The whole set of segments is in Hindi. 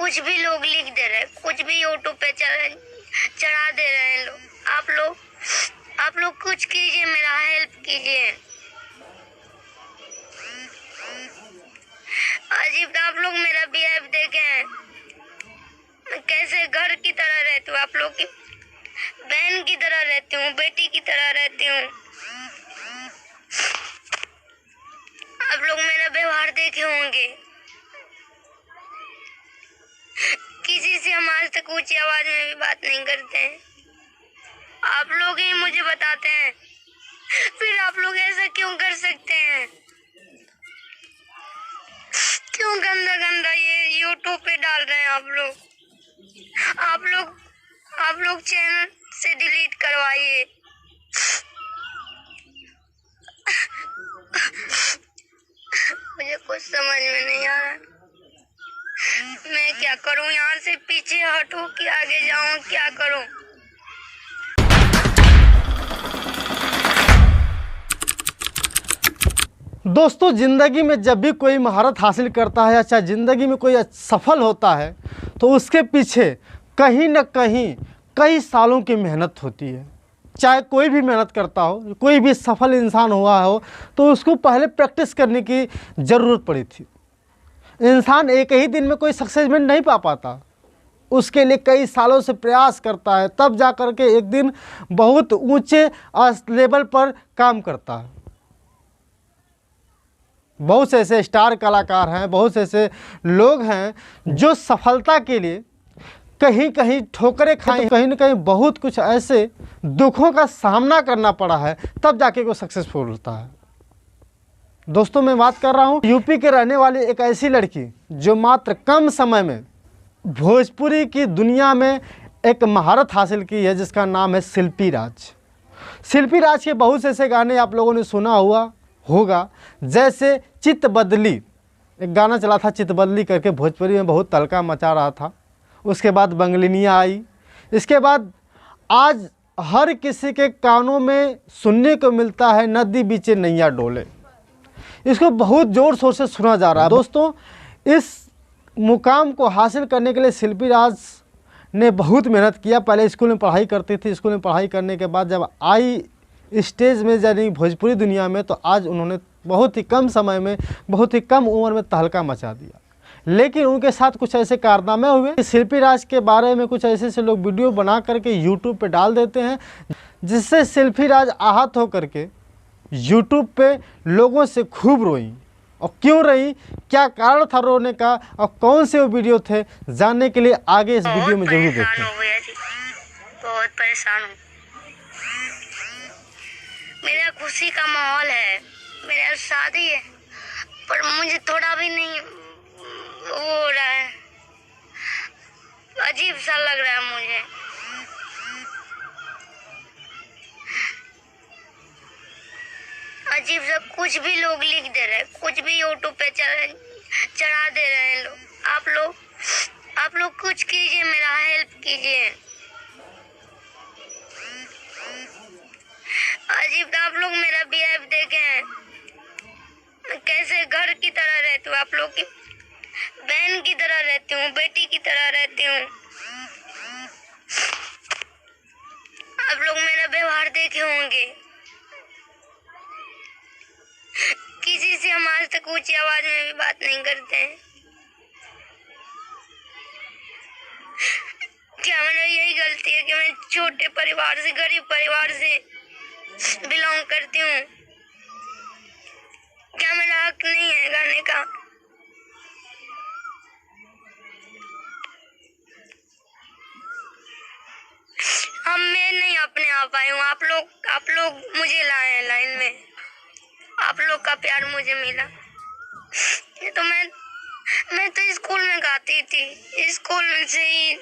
कुछ भी लोग लिख दे रहे हैं, कुछ भी यूट्यूब पे चढ़ा दे रहे हैं लोग। आप लोग कुछ कीजिए, मेरा हेल्प कीजिए। अजीब, आप लोग मेरा बिहेव देखें, मैं कैसे घर की तरह रहती हूँ, आप लोग की बहन की तरह रहती हूँ, बेटी की तरह रहती हूँ। आप लोग मेरा व्यवहार देखे होंगे। किसी से हम आज तक ऊंची आवाज में भी बात नहीं करते हैं। आप लोग ही मुझे बताते हैं, फिर आप लोग ऐसा क्यों कर सकते हैं? क्यों गंदा गंदा ये यूट्यूब पे डाल रहे हैं आप लोग चैनल से डिलीट करवाइए। मुझे कुछ समझ में नहीं आ रहा, मैं क्या करूं? यहाँ से पीछे हटूं कि आगे जाऊं? क्या करूं? दोस्तों, ज़िंदगी में जब भी कोई महारत हासिल करता है या चाहे ज़िंदगी में कोई सफल होता है तो उसके पीछे कहीं न कहीं कई सालों की मेहनत होती है। चाहे कोई भी मेहनत करता हो, कोई भी सफल इंसान हुआ हो तो उसको पहले प्रैक्टिस करने की ज़रूरत पड़ी थी। इंसान एक ही दिन में कोई सक्सेसमेंट नहीं पा पाता, उसके लिए कई सालों से प्रयास करता है, तब जा कर के एक दिन बहुत ऊंचे लेवल पर काम करता है। बहुत से ऐसे स्टार कलाकार हैं, बहुत से ऐसे लोग हैं जो सफलता के लिए कहीं कहीं ठोकरें खाई, कहीं न कहीं बहुत कुछ ऐसे दुखों का सामना करना पड़ा है, तब जाके वो सक्सेसफुल होता है। दोस्तों, मैं बात कर रहा हूँ यूपी के रहने वाली एक ऐसी लड़की जो मात्र कम समय में भोजपुरी की दुनिया में एक महारत हासिल की है, जिसका नाम है शिल्पी राज। शिल्पी राज के बहुत से ऐसे गाने आप लोगों ने सुना हुआ होगा, जैसे चित बदली, एक गाना चला था चित बदली करके, भोजपुरी में बहुत तहलका मचा रहा था। उसके बाद बंगलिनिया आई। इसके बाद आज हर किसी के कानों में सुनने को मिलता है नदी बीचे नैया डोले। इसको बहुत ज़ोर शोर से सुना जा रहा है। दोस्तों, इस मुकाम को हासिल करने के लिए शिल्पी राज ने बहुत मेहनत किया। पहले स्कूल में पढ़ाई करती थी, स्कूल में पढ़ाई करने के बाद जब आई स्टेज में, यानी भोजपुरी दुनिया में, तो आज उन्होंने बहुत ही कम समय में, बहुत ही कम उम्र में तहलका मचा दिया। लेकिन उनके साथ कुछ ऐसे कारनामे हुए। शिल्पी राज के बारे में कुछ ऐसे से लोग वीडियो बना करके यूट्यूब पे डाल देते हैं, जिससे शिल्पी राज आहत होकर के यूट्यूब पे लोगों से खूब रोई। और क्यों रही, क्या कारण था रोने का, और कौन से वो वीडियो थे, जानने के लिए आगे इस वीडियो में जरूर देखें। बहुत परेशान हूँ। मेरा खुशी का माहौल है, मेरा शादी है, पर मुझे थोड़ा भी नहीं वो हो रहा है, अजीब सा लग रहा है मुझे। अजीब सा कुछ भी लोग लिख दे रहे हैं, कुछ भी यूट्यूब पे चढ़ा दे रहे हैं लोग। आप लोग कुछ कीजिए, मेरा हेल्प कीजिए। अजीब, आप लोग मेरा बिहेव देखें, मैं कैसे घर की तरह रहती हूँ, आप लोग की बहन की तरह रहती हूँ, बेटी की तरह रहती हूँ। आप लोग मेरा व्यवहार देखे होंगे। किसी से हम आज तक ऊंची आवाज में भी बात नहीं करते हैं। क्या मेरा यही गलती है कि मैं छोटे परिवार से, गरीब परिवार से बिलोंग करती हूँ? क्या मेरा हक नहीं है गाने का? मैं नहीं अपने आप आई हूँ, आप लोग मुझे लाए हैं लाइन में। आप लोग का प्यार मुझे मिला। ये तो मैं तो स्कूल में गाती थी, स्कूल में से ही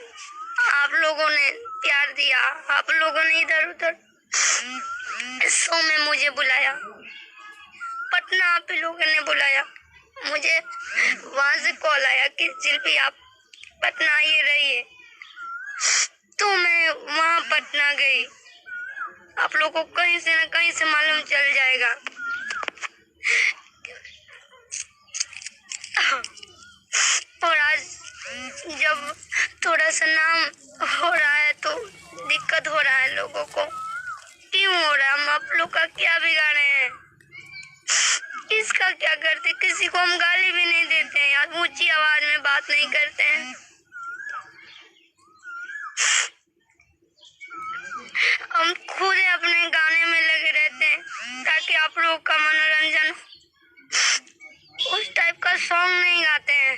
आप लोगों ने प्यार दिया। आप लोगों ने इधर उधर शो में मुझे बुलाया, पटना आप लोगों ने बुलाया मुझे। वहां से कॉल आया कि शिल्पी आप पटना आइए रहिए, तो मैं वहां पटना गई। आप लोगों को कहीं से न कहीं से मालूम चल जाएगा। और आज जब थोड़ा सा नाम हो रहा है तो दिक्कत हो रहा है लोगों को। क्यों हो रहा है? हम आप लोग का क्या बिगाड़े हैं? किसका क्या करते? किसी को हम गाली भी नहीं देते हैं यार, ऊंची आवाज में बात नहीं करते हैं। हम खुद अपने गाने में लगे रहते हैं ताकि आप लोगों का मनोरंजन हो। उस टाइप का सॉन्ग नहीं गाते हैं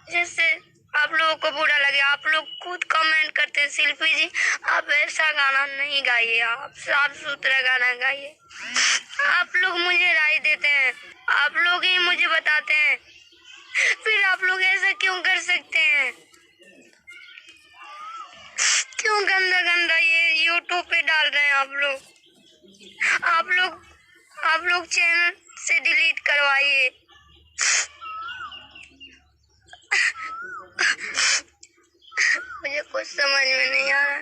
जिससे आप लोगों को बुरा लगे। आप लोग खुद कमेंट करते हैं, शिल्पी जी आप ऐसा गाना नहीं गाइए, आप साफ सुथरा गाना गाइए। आप लोग मुझे राय देते हैं, आप लोग ही मुझे बताते हैं, फिर आप लोग ऐसा क्यों कर सकते हैं? क्यों गंदा गंदा ये यूट्यूब पे डाल रहे हैं आप लोग चैनल से डिलीट करवाइए। मुझे कुछ समझ में नहीं आ रहा,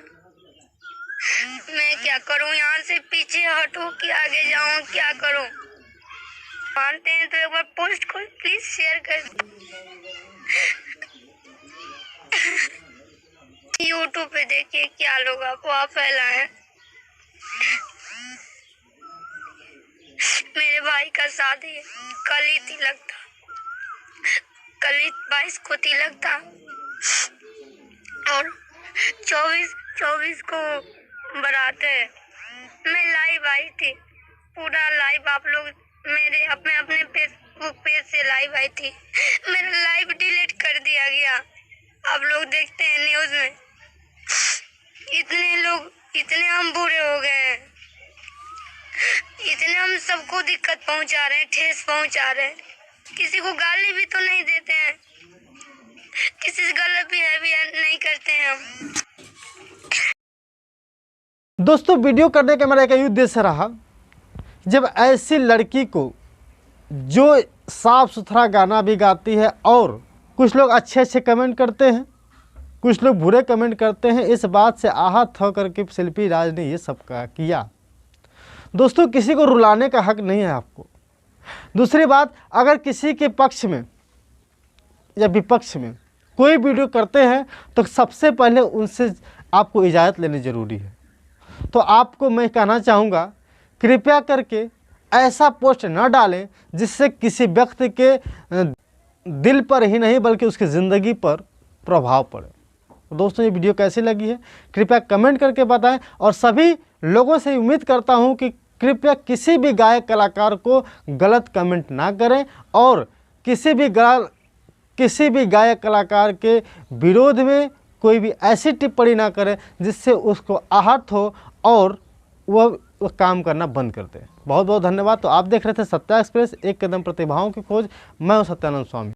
मैं क्या करूं? यहाँ से पीछे हटूं कि आगे जाऊं? क्या करूं? मानते हैं तो एक बार पोस्ट को प्लीज शेयर कर। यूट्यूब पे देखिए क्या लोग अफवाह फैलाए हैं। मेरे भाई का शादी है, कल ही तिलक था, कल ही 22 को तिलक था और 24 को बारात है। मैं लाइव आई थी, पूरा लाइव आप लोग मेरे अपने फेसबुक पेज से लाइव आई थी। मेरा लाइव डिलीट कर दिया गया। आप लोग देखते हैं न्यूज में, इतने हम बुरे हो गए हैं, इतने हम सबको दिक्कत पहुंचा रहे हैं, ठेस पहुंचा रहे हैं। किसी को गाली भी तो नहीं देते हैं, किसी से गलत बिहेवियर नहीं करते हैं हम। दोस्तों वीडियो करने का मेरा एक ही उद्देश्य रहा, जब ऐसी लड़की को जो साफ सुथरा गाना भी गाती है और कुछ लोग अच्छे कमेंट करते हैं, कुछ लोग बुरे कमेंट करते हैं, इस बात से आहत होकर के शिल्पी राज ने ये सब किया। दोस्तों किसी को रुलाने का हक नहीं है आपको। दूसरी बात, अगर किसी के पक्ष में या विपक्ष में कोई वीडियो करते हैं तो सबसे पहले उनसे आपको इजाज़त लेनी ज़रूरी है। तो आपको मैं कहना चाहूँगा, कृपया करके ऐसा पोस्ट न डालें जिससे किसी व्यक्ति के दिल पर ही नहीं बल्कि उसकी ज़िंदगी पर प्रभाव पड़े। दोस्तों ये वीडियो कैसी लगी है कृपया कमेंट करके बताएं और सभी लोगों से उम्मीद करता हूं कि कृपया किसी भी गायक कलाकार को गलत कमेंट ना करें और किसी भी गायक कलाकार के विरोध में कोई भी ऐसी टिप्पणी ना करें जिससे उसको आहत हो और वह काम करना बंद कर दे। बहुत बहुत धन्यवाद। तो आप देख रहे थे सत्या एक्सप्रेस, एक कदम प्रतिभाओं की खोज। मैं हूं सत्यानंद स्वामी।